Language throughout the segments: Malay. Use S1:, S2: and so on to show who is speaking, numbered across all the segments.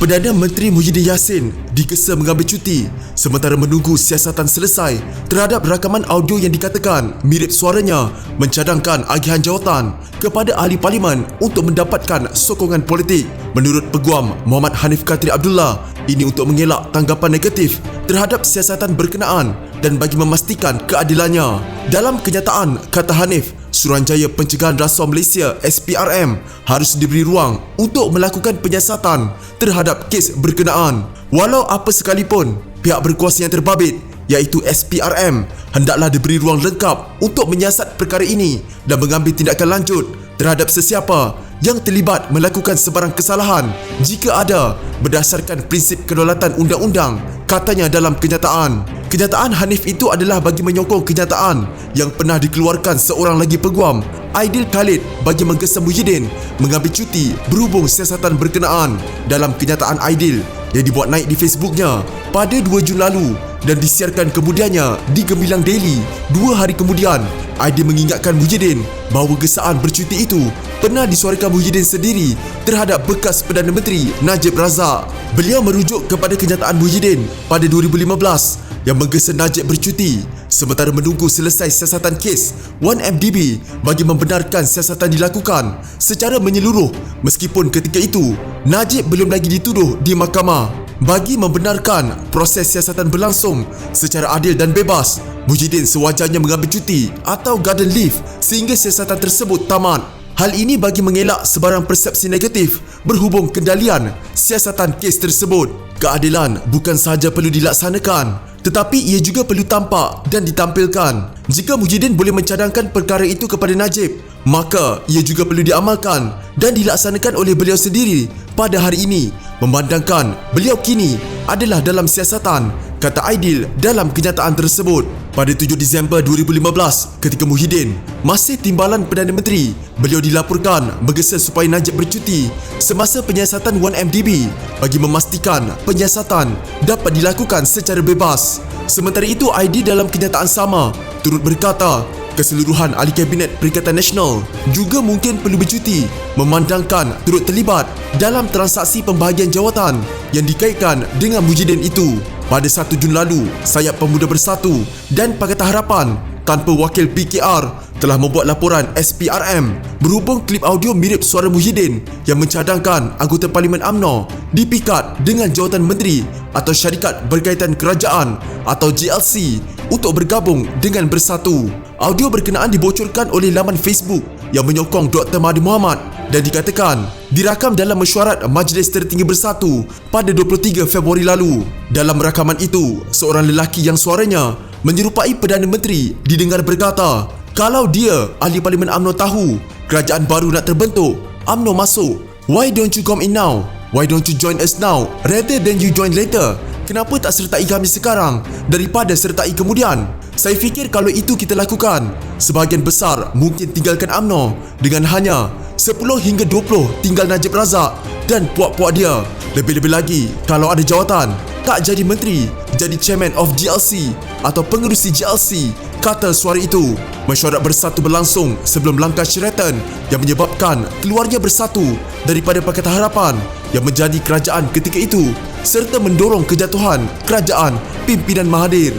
S1: Perdana Menteri Muhyiddin Yassin digesa mengambil cuti sementara menunggu siasatan selesai terhadap rakaman audio yang dikatakan mirip suaranya mencadangkan agihan jawatan kepada ahli parlimen untuk mendapatkan sokongan politik. Menurut Peguam Muhammad Hanif Katri Abdullah, ini untuk mengelak tanggapan negatif terhadap siasatan berkenaan dan bagi memastikan keadilannya. Dalam kenyataan, kata Hanif, Suruhanjaya Pencegahan Rasuah Malaysia SPRM harus diberi ruang untuk melakukan penyiasatan terhadap kes berkenaan. Walau apa sekalipun, pihak berkuasa yang terbabit iaitu SPRM hendaklah diberi ruang lengkap untuk menyiasat perkara ini dan mengambil tindakan lanjut terhadap sesiapa yang terlibat melakukan sebarang kesalahan jika ada berdasarkan prinsip kedaulatan undang-undang, katanya dalam kenyataan. Kenyataan Hanif itu adalah bagi menyokong kenyataan yang pernah dikeluarkan seorang lagi peguam, Aidil Khalid, bagi menggesa Muhyiddin mengambil cuti berhubung siasatan berkenaan. Dalam kenyataan Aidil yang dibuat naik di Facebooknya pada 2 Jun lalu dan disiarkan kemudiannya di Gemilang Daily 2 hari kemudian, Aidil mengingatkan Muhyiddin bahawa gesaan bercuti itu pernah disuarakan Muhyiddin sendiri terhadap bekas Perdana Menteri Najib Razak. Beliau merujuk kepada kenyataan Muhyiddin pada 2015 yang menggesa Najib bercuti sementara menunggu selesai siasatan kes 1MDB bagi membenarkan siasatan dilakukan secara menyeluruh meskipun ketika itu Najib belum lagi dituduh di mahkamah. Bagi membenarkan proses siasatan berlangsung secara adil dan bebas, Muhyiddin sewajarnya mengambil cuti atau garden leave sehingga siasatan tersebut tamat. Hal ini bagi mengelak sebarang persepsi negatif berhubung kendalian siasatan kes tersebut. Keadilan bukan sahaja perlu dilaksanakan, tetapi ia juga perlu tampak dan ditampilkan. Jika Muhyiddin boleh mencadangkan perkara itu kepada Najib, maka ia juga perlu diamalkan dan dilaksanakan oleh beliau sendiri pada hari ini, memandangkan beliau kini adalah dalam siasatan, kata Aidil dalam kenyataan tersebut. Pada 7 Disember 2015, ketika Muhyiddin masih timbalan Perdana Menteri, beliau dilaporkan menggesa supaya Najib bercuti semasa penyiasatan 1MDB bagi memastikan penyiasatan dapat dilakukan secara bebas. Sementara itu, Aidil dalam kenyataan sama turut berkata keseluruhan ahli Kabinet Perikatan Nasional juga mungkin perlu bercuti memandangkan turut terlibat dalam transaksi pembahagian jawatan yang dikaitkan dengan Muhyiddin itu. Pada 1 Jun lalu, Sayap Pemuda Bersatu dan Pakatan Harapan tanpa wakil PKR telah membuat laporan SPRM berhubung klip audio mirip suara Muhyiddin yang mencadangkan anggota Parlimen UMNO dipikat dengan jawatan menteri atau syarikat berkaitan kerajaan atau JLC untuk bergabung dengan Bersatu. Audio berkenaan dibocorkan oleh laman Facebook yang menyokong Dr. Mahathir Mohamad dan dikatakan dirakam dalam mesyuarat Majlis Tertinggi Bersatu pada 23 Februari lalu. Dalam rakaman itu, seorang lelaki yang suaranya menyerupai Perdana Menteri didengar berkata, kalau dia, ahli Parlimen UMNO, tahu kerajaan baru nak terbentuk, UMNO masuk, why don't you come in now? Why don't you join us now rather than you join later? Kenapa tak sertai kami sekarang daripada sertai kemudian? Saya fikir kalau itu kita lakukan, sebahagian besar mungkin tinggalkan UMNO dengan hanya 10 hingga 20 tinggal Najib Razak dan puak-puak dia. Lebih-lebih lagi, kalau ada jawatan, tak jadi menteri, jadi chairman of GLC atau pengerusi GLC, kata suara itu. Mesyuarat Bersatu berlangsung sebelum langkah Sheraton yang menyebabkan keluarnya Bersatu daripada Pakatan Harapan yang menjadi kerajaan ketika itu serta mendorong kejatuhan kerajaan pimpinan Mahathir.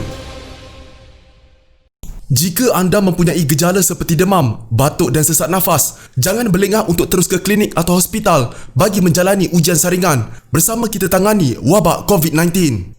S1: Jika anda mempunyai gejala seperti demam, batuk dan sesak nafas, jangan berlengah untuk terus ke klinik atau hospital bagi menjalani ujian saringan bersama kita tangani wabak COVID-19.